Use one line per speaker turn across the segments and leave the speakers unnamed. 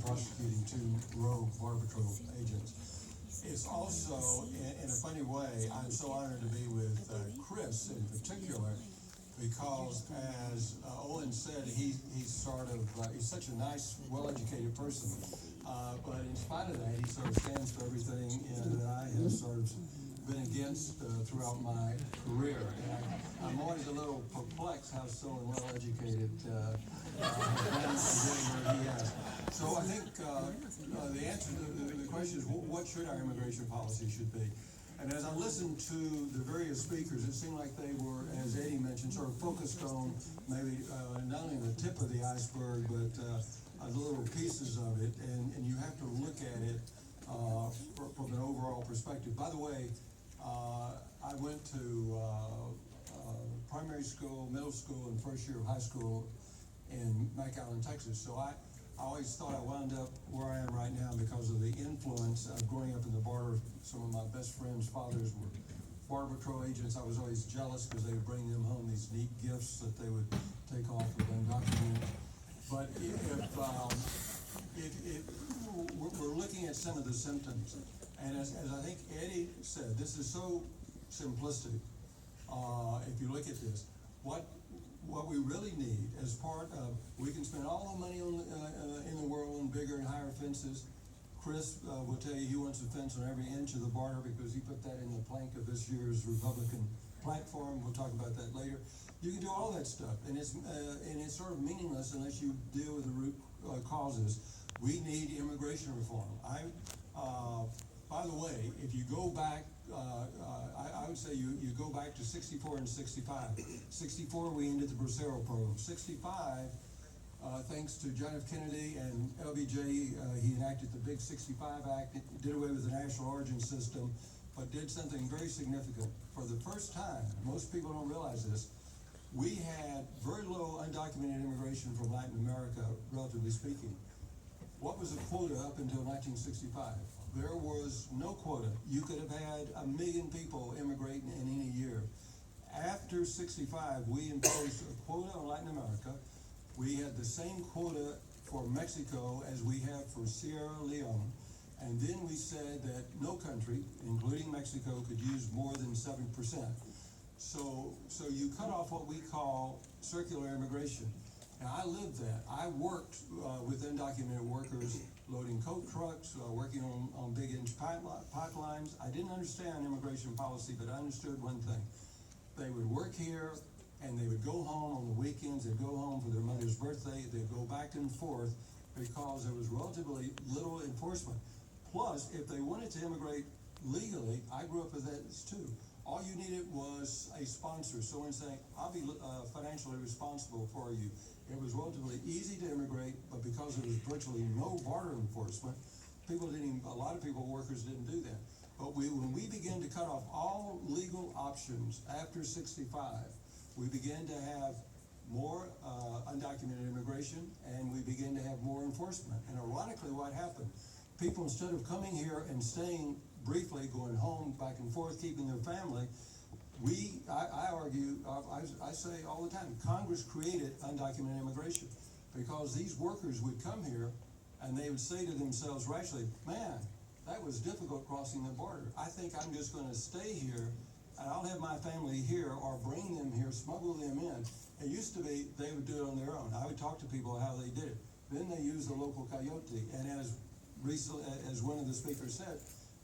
prosecuting two rogue Border Patrol agents. It's also, in a funny way, I'm so honored to be with Chris in particular, because as Owen said, he's such a nice, well-educated person. But in spite of that, he sort of stands for everything that I have sort of been against throughout my career. And I'm always a little perplexed how someone well-educated has been where he has. So I think the answer to the question is, what should our immigration policy should be? And as I listened to the various speakers, it seemed like they were, as Eddie mentioned, sort of focused on maybe not only the tip of the iceberg, but the little pieces of it. And you have to look at it from an overall perspective. By the way, I went to primary school, middle school, and first year of high school in McAllen, Texas. So I always thought I wound up where I am right now because of the influence of growing up in the border. Some of my best friends' fathers were Border Patrol agents. I was always jealous because they would bring them home these neat gifts that they would take off with undocumented. But we're looking at some of the symptoms. And as I think Eddie said, this is so simplistic. If you look at this, what we really need as part of, we can spend all the money on in the world on bigger and higher fences. Chris will tell you he wants a fence on every inch of the border because he put that in the plank of this year's Republican platform. We'll talk about that later. You can do all that stuff, and it's sort of meaningless unless you deal with the root causes. We need immigration reform. By the way, if you go back, I would say you go back to 64 and 65. 64, we ended the Bracero program. 65, thanks to John F. Kennedy and LBJ, he enacted the Big 65 Act. It did away with the national origin system, but did something very significant. For the first time, most people don't realize this, we had very low undocumented immigration from Latin America, relatively speaking. What was the quota up until 1965? There was no quota. You could have had 1 million people immigrate in any year. After 65, we imposed a quota on Latin America. We had the same quota for Mexico as we have for Sierra Leone. And then we said that no country, including Mexico, could use more than 7%. So you cut off what we call circular immigration. Now, I lived that. I worked with undocumented workers loading coke trucks, working on big inch pipelines. I didn't understand immigration policy, but I understood one thing. They would work here, and they would go home on the weekends. They'd go home for their mother's birthday. They'd go back and forth because there was relatively little enforcement. Plus, if they wanted to immigrate legally, I grew up with that too. All you needed was a sponsor, someone saying, I'll be financially responsible for you. It was relatively easy to immigrate, but because there was virtually no border enforcement, a lot of workers didn't do that. But when we began to cut off all legal options after 65, we began to have more undocumented immigration, and we began to have more enforcement. And ironically, what happened? People, instead of coming here and staying briefly, going home, back and forth, keeping their family, I argue, I say all the time, Congress created undocumented immigration because these workers would come here and they would say to themselves rationally, man, that was difficult crossing the border. I think I'm just going to stay here and I'll have my family here or bring them here, smuggle them in. It used to be they would do it on their own. I would talk to people how they did it. Then they used the local coyote. And as one of the speakers said,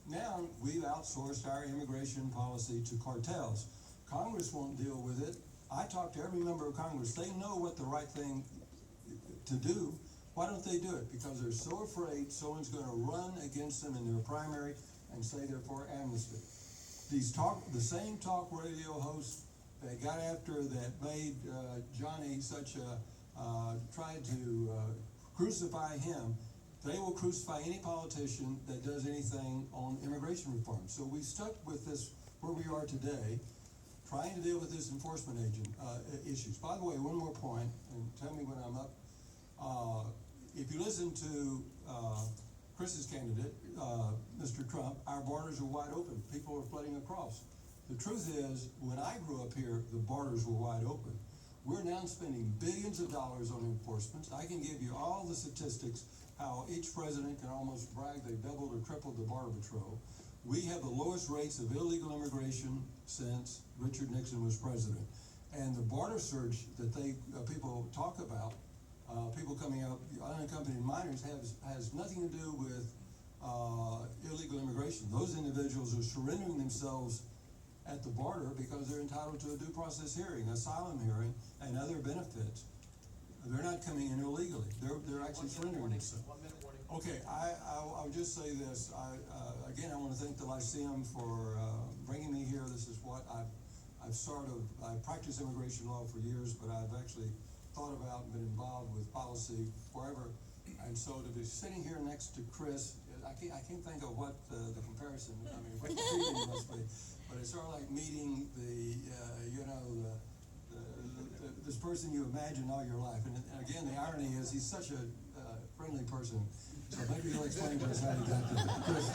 now we've outsourced our immigration policy to cartels. Congress won't deal with it. I talk to every member of Congress. They know what the right thing to do. Why don't they do it? Because they're so afraid someone's going to run against them in their primary and say they're for amnesty. The same talk radio hosts that got after that made Johnny tried to crucify him, they will crucify any politician that does anything on immigration reform. So we stuck with this where we are today, trying to deal with this enforcement agent issues. By the way, one more point, and tell me when I'm up. If you listen to Chris's candidate, Mr. Trump, our borders are wide open. People are flooding across. The truth is, when I grew up here, the borders were wide open. We're now spending billions of dollars on enforcement. I can give you all the statistics, how each president can almost brag they doubled or tripled the Border Patrol. We have the lowest rates of illegal immigration since Richard Nixon was president. And the border surge that people talk about, people coming up, unaccompanied minors, has nothing to do with illegal immigration. Those individuals are surrendering themselves at the border because they're entitled to a due process hearing, asylum hearing, and other benefits. They're not coming in illegally. They're actually surrendering themselves.
1 minute warning.
Okay, I'll just say this. Again, I want to thank the Lyceum for bringing me here. This is what I've practiced immigration law for years, but I've actually thought about and been involved with policy forever. And so to be sitting here next to Chris, I can't think of what the comparison, I mean, what the feeling must be, but it's sort of like meeting this person you imagine all your life. And again, the irony is he's such a friendly person. So maybe you'll explain to us how you got there. Chris.